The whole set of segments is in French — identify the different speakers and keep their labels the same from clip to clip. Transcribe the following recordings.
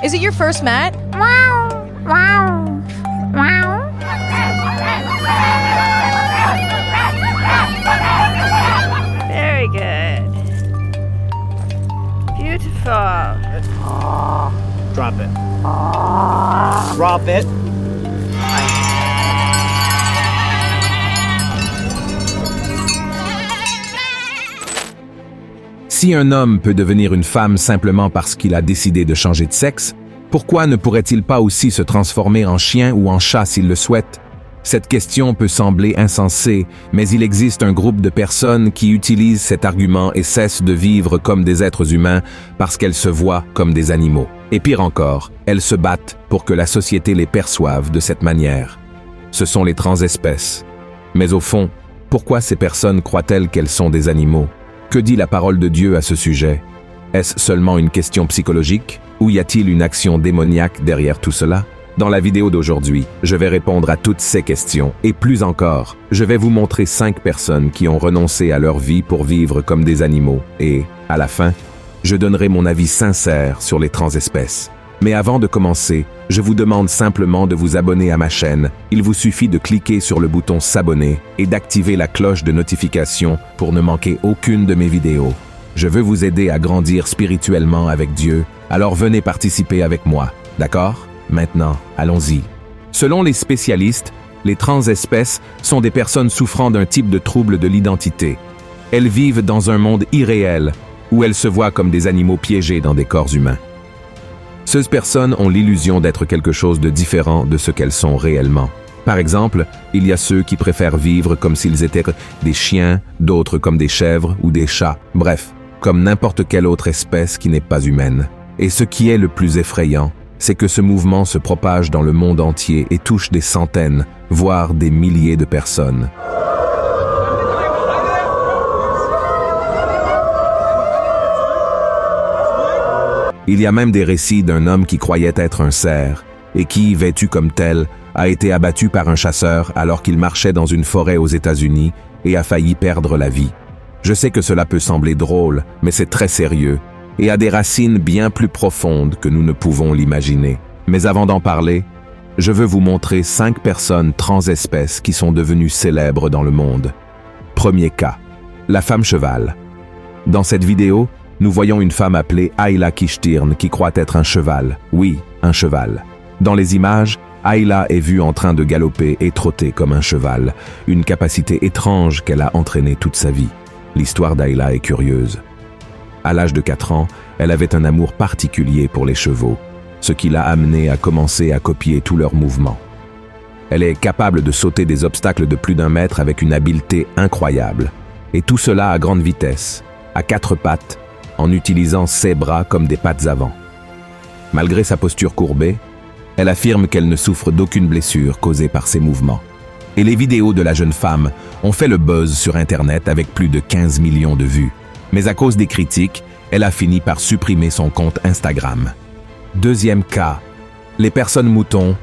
Speaker 1: Is it your first mat?
Speaker 2: Very good. Beautiful.
Speaker 3: Drop it. Drop it.
Speaker 4: Si un homme peut devenir une femme simplement parce qu'il a décidé de changer de sexe, pourquoi ne pourrait-il pas aussi se transformer en chien ou en chat s'il le souhaite? Cette question peut sembler insensée, mais il existe un groupe de personnes qui utilisent cet argument et cessent de vivre comme des êtres humains parce qu'elles se voient comme des animaux. Et pire encore, elles se battent pour que la société les perçoive de cette manière. Ce sont les transespèces. Mais au fond, pourquoi ces personnes croient-elles qu'elles sont des animaux? Que dit la parole de Dieu à ce sujet? Est-ce seulement une question psychologique ou y a-t-il une action démoniaque derrière tout cela? Dans la vidéo d'aujourd'hui, je vais répondre à toutes ces questions et plus encore, je vais vous montrer 5 personnes qui ont renoncé à leur vie pour vivre comme des animaux et, à la fin, je donnerai mon avis sincère sur les transespèces. Mais avant de commencer, je vous demande simplement de vous abonner à ma chaîne. Il vous suffit de cliquer sur le bouton s'abonner et d'activer la cloche de notification pour ne manquer aucune de mes vidéos. Je veux vous aider à grandir spirituellement avec Dieu, alors venez participer avec moi, d'accord? Maintenant, allons-y. Selon les spécialistes, les transespèces sont des personnes souffrant d'un type de trouble de l'identité. Elles vivent dans un monde irréel, où elles se voient comme des animaux piégés dans des corps humains. Ces personnes ont l'illusion d'être quelque chose de différent de ce qu'elles sont réellement. Par exemple, il y a ceux qui préfèrent vivre comme s'ils étaient des chiens, d'autres comme des chèvres ou des chats, bref, comme n'importe quelle autre espèce qui n'est pas humaine. Et ce qui est le plus effrayant, c'est que ce mouvement se propage dans le monde entier et touche des centaines, voire des milliers de personnes. Il y a même des récits d'un homme qui croyait être un cerf et qui, vêtu comme tel, a été abattu par un chasseur alors qu'il marchait dans une forêt aux États-Unis et a failli perdre la vie. Je sais que cela peut sembler drôle, mais c'est très sérieux et a des racines bien plus profondes que nous ne pouvons l'imaginer. Mais avant d'en parler, je veux vous montrer 5 personnes transespèces qui sont devenues célèbres dans le monde. Premier cas, la femme cheval. Dans cette vidéo, nous voyons une femme appelée Ayla Kishtirn qui croit être un cheval. Oui, un cheval. Dans les images, Ayla est vue en train de galoper et trotter comme un cheval, une capacité étrange qu'elle a entraînée toute sa vie. L'histoire d'Ayla est curieuse. À l'âge de 4 ans, elle avait un amour particulier pour les chevaux, ce qui l'a amenée à commencer à copier tous leurs mouvements. Elle est capable de sauter des obstacles de plus d'1 mètre avec une habileté incroyable. Et tout cela à grande vitesse, à 4 pattes, en utilisant ses bras comme des pattes avant. Malgré sa posture courbée, elle affirme qu'elle ne souffre d'aucune blessure causée par ses mouvements. Et les vidéos de la jeune femme ont fait le buzz sur Internet avec plus de 15 millions de vues. Mais à cause des critiques, elle a fini par supprimer son compte Instagram. Deuxième cas, les personnes moutons.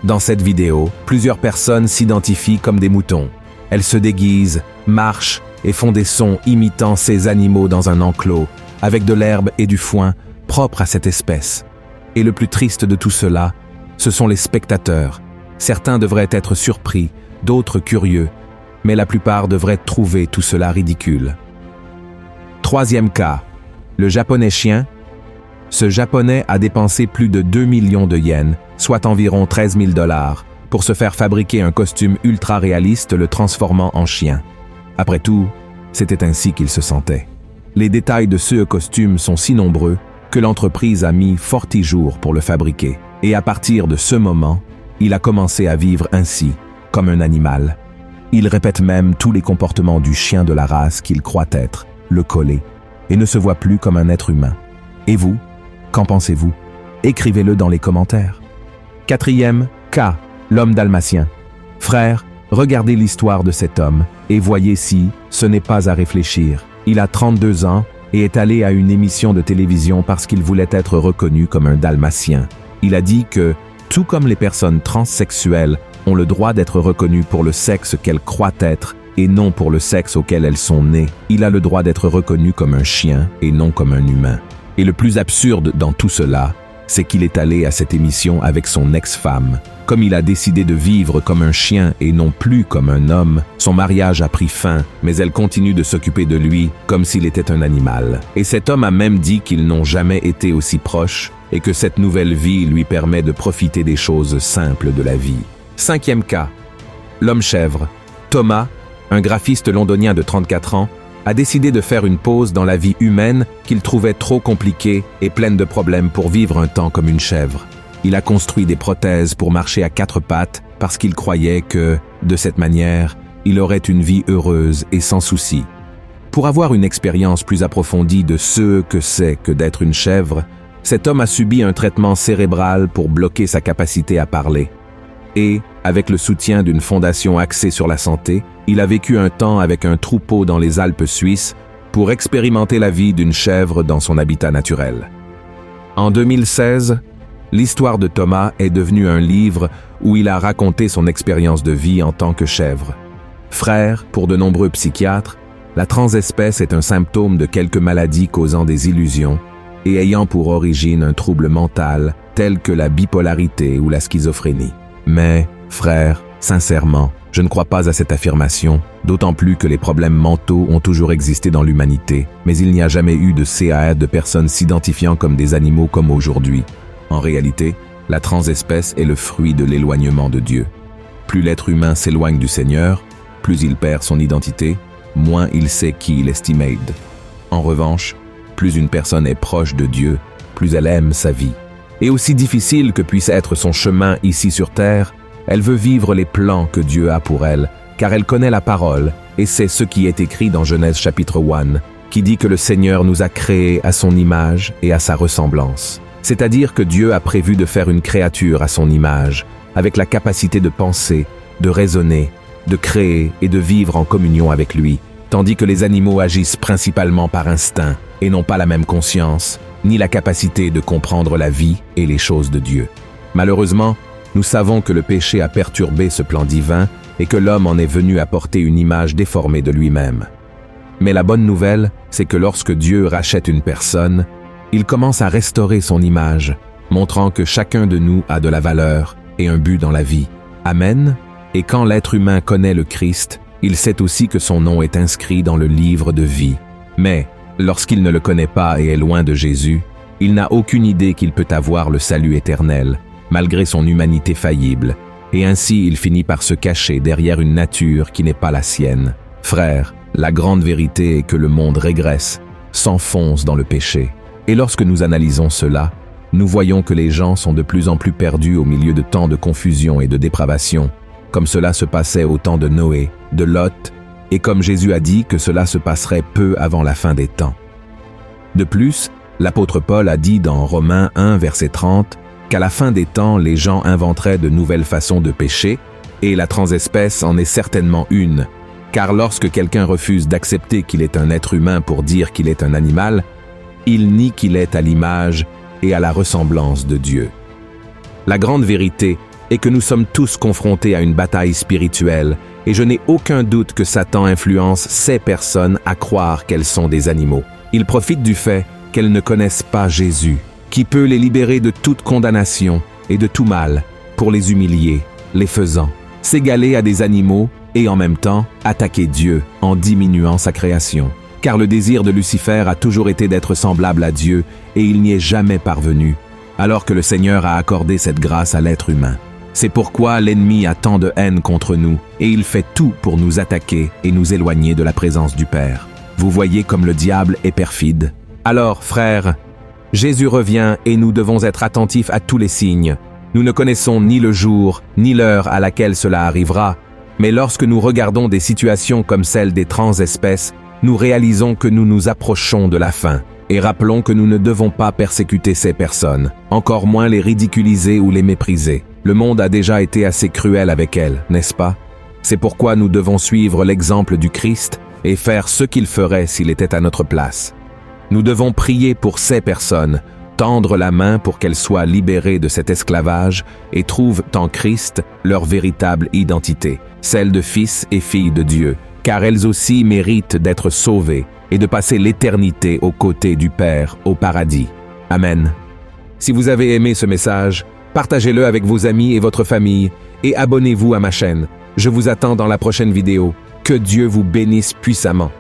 Speaker 4: Dans cette vidéo, plusieurs personnes s'identifient comme des moutons. Elles se déguisent, marchent et font des sons imitant ces animaux dans un enclos, avec de l'herbe et du foin propres à cette espèce. Et le plus triste de tout cela, ce sont les spectateurs. Certains devraient être surpris, d'autres curieux, mais la plupart devraient trouver tout cela ridicule. Troisième cas, le japonais chien. Ce japonais a dépensé plus de 2 millions de yens, soit environ 13 000 $, pour se faire fabriquer un costume ultra réaliste le transformant en chien. Après tout, c'était ainsi qu'il se sentait. Les détails de ce costume sont si nombreux que l'entreprise a mis fort 10 jours pour le fabriquer. Et à partir de ce moment, il a commencé à vivre ainsi, comme un animal. Il répète même tous les comportements du chien de la race qu'il croit être, le coller, et ne se voit plus comme un être humain. Et vous, qu'en pensez-vous? Écrivez-le dans les commentaires. Quatrième cas, l'homme dalmatien. Frère, regardez l'histoire de cet homme et voyez si ce n'est pas à réfléchir. Il a 32 ans et est allé à une émission de télévision parce qu'il voulait être reconnu comme un dalmatien. Il a dit que, tout comme les personnes transsexuelles ont le droit d'être reconnues pour le sexe qu'elles croient être et non pour le sexe auquel elles sont nées, il a le droit d'être reconnu comme un chien et non comme un humain. Et le plus absurde dans tout cela, c'est qu'il est allé à cette émission avec son ex-femme. Comme il a décidé de vivre comme un chien et non plus comme un homme, son mariage a pris fin, mais elle continue de s'occuper de lui comme s'il était un animal. Et cet homme a même dit qu'ils n'ont jamais été aussi proches et que cette nouvelle vie lui permet de profiter des choses simples de la vie. 5e cas. L'homme chèvre. Thomas, un graphiste londonien de 34 ans, a décidé de faire une pause dans la vie humaine qu'il trouvait trop compliquée et pleine de problèmes pour vivre un temps comme une chèvre. Il a construit des prothèses pour marcher à 4 pattes parce qu'il croyait que, de cette manière, il aurait une vie heureuse et sans soucis. Pour avoir une expérience plus approfondie de ce que c'est que d'être une chèvre, cet homme a subi un traitement cérébral pour bloquer sa capacité à parler. Et, avec le soutien d'une fondation axée sur la santé, il a vécu un temps avec un troupeau dans les Alpes suisses pour expérimenter la vie d'une chèvre dans son habitat naturel. En 2016, l'histoire de Thomas est devenue un livre où il a raconté son expérience de vie en tant que chèvre. Frère, pour de nombreux psychiatres, la transespèce est un symptôme de quelques maladies causant des illusions et ayant pour origine un trouble mental tel que la bipolarité ou la schizophrénie. Mais, frère, sincèrement, je ne crois pas à cette affirmation, d'autant plus que les problèmes mentaux ont toujours existé dans l'humanité, mais il n'y a jamais eu de cas de personnes s'identifiant comme des animaux comme aujourd'hui. En réalité, la transespèce est le fruit de l'éloignement de Dieu. Plus l'être humain s'éloigne du Seigneur, plus il perd son identité, moins il sait qui il estimate. En revanche, plus une personne est proche de Dieu, plus elle aime sa vie. Et aussi difficile que puisse être son chemin ici sur terre, elle veut vivre les plans que Dieu a pour elle, car elle connaît la parole, et c'est ce qui est écrit dans Genèse chapitre 1, qui dit que le Seigneur nous a créés à son image et à sa ressemblance. C'est-à-dire que Dieu a prévu de faire une créature à son image, avec la capacité de penser, de raisonner, de créer et de vivre en communion avec lui, tandis que les animaux agissent principalement par instinct et n'ont pas la même conscience, ni la capacité de comprendre la vie et les choses de Dieu. Malheureusement, nous savons que le péché a perturbé ce plan divin et que l'homme en est venu apporter une image déformée de lui-même. Mais la bonne nouvelle, c'est que lorsque Dieu rachète une personne, il commence à restaurer son image, montrant que chacun de nous a de la valeur et un but dans la vie. Amen. Et quand l'être humain connaît le Christ, il sait aussi que son nom est inscrit dans le livre de vie. Mais, lorsqu'il ne le connaît pas et est loin de Jésus, il n'a aucune idée qu'il peut avoir le salut éternel, malgré son humanité faillible, et ainsi il finit par se cacher derrière une nature qui n'est pas la sienne. Frère, la grande vérité est que le monde régresse, s'enfonce dans le péché. Et lorsque nous analysons cela, nous voyons que les gens sont de plus en plus perdus au milieu de tant de confusion et de dépravation, comme cela se passait au temps de Noé, de Lot, et comme Jésus a dit que cela se passerait peu avant la fin des temps. De plus, l'apôtre Paul a dit dans Romains 1, verset 30, qu'à la fin des temps, les gens inventeraient de nouvelles façons de pécher, et la transespèce en est certainement une, car lorsque quelqu'un refuse d'accepter qu'il est un être humain pour dire qu'il est un animal, il nie qu'il est à l'image et à la ressemblance de Dieu. La grande vérité est que nous sommes tous confrontés à une bataille spirituelle, et je n'ai aucun doute que Satan influence ces personnes à croire qu'elles sont des animaux. Il profite du fait qu'elles ne connaissent pas Jésus, qui peut les libérer de toute condamnation et de tout mal, pour les humilier, les faisant s'égaler à des animaux et en même temps attaquer Dieu en diminuant sa création. Car le désir de Lucifer a toujours été d'être semblable à Dieu et il n'y est jamais parvenu, alors que le Seigneur a accordé cette grâce à l'être humain. C'est pourquoi l'ennemi a tant de haine contre nous et il fait tout pour nous attaquer et nous éloigner de la présence du Père. Vous voyez comme le diable est perfide. Alors, frères, Jésus revient et nous devons être attentifs à tous les signes. Nous ne connaissons ni le jour, ni l'heure à laquelle cela arrivera, mais lorsque nous regardons des situations comme celle des transespèces, nous réalisons que nous nous approchons de la fin, et rappelons que nous ne devons pas persécuter ces personnes, encore moins les ridiculiser ou les mépriser. Le monde a déjà été assez cruel avec elles, n'est-ce pas? C'est pourquoi nous devons suivre l'exemple du Christ et faire ce qu'il ferait s'il était à notre place. Nous devons prier pour ces personnes, tendre la main pour qu'elles soient libérées de cet esclavage et trouvent en Christ leur véritable identité, celle de fils et filles de Dieu, car elles aussi méritent d'être sauvées et de passer l'éternité aux côtés du Père au paradis. Amen. Si vous avez aimé ce message, partagez-le avec vos amis et votre famille et abonnez-vous à ma chaîne. Je vous attends dans la prochaine vidéo. Que Dieu vous bénisse puissamment.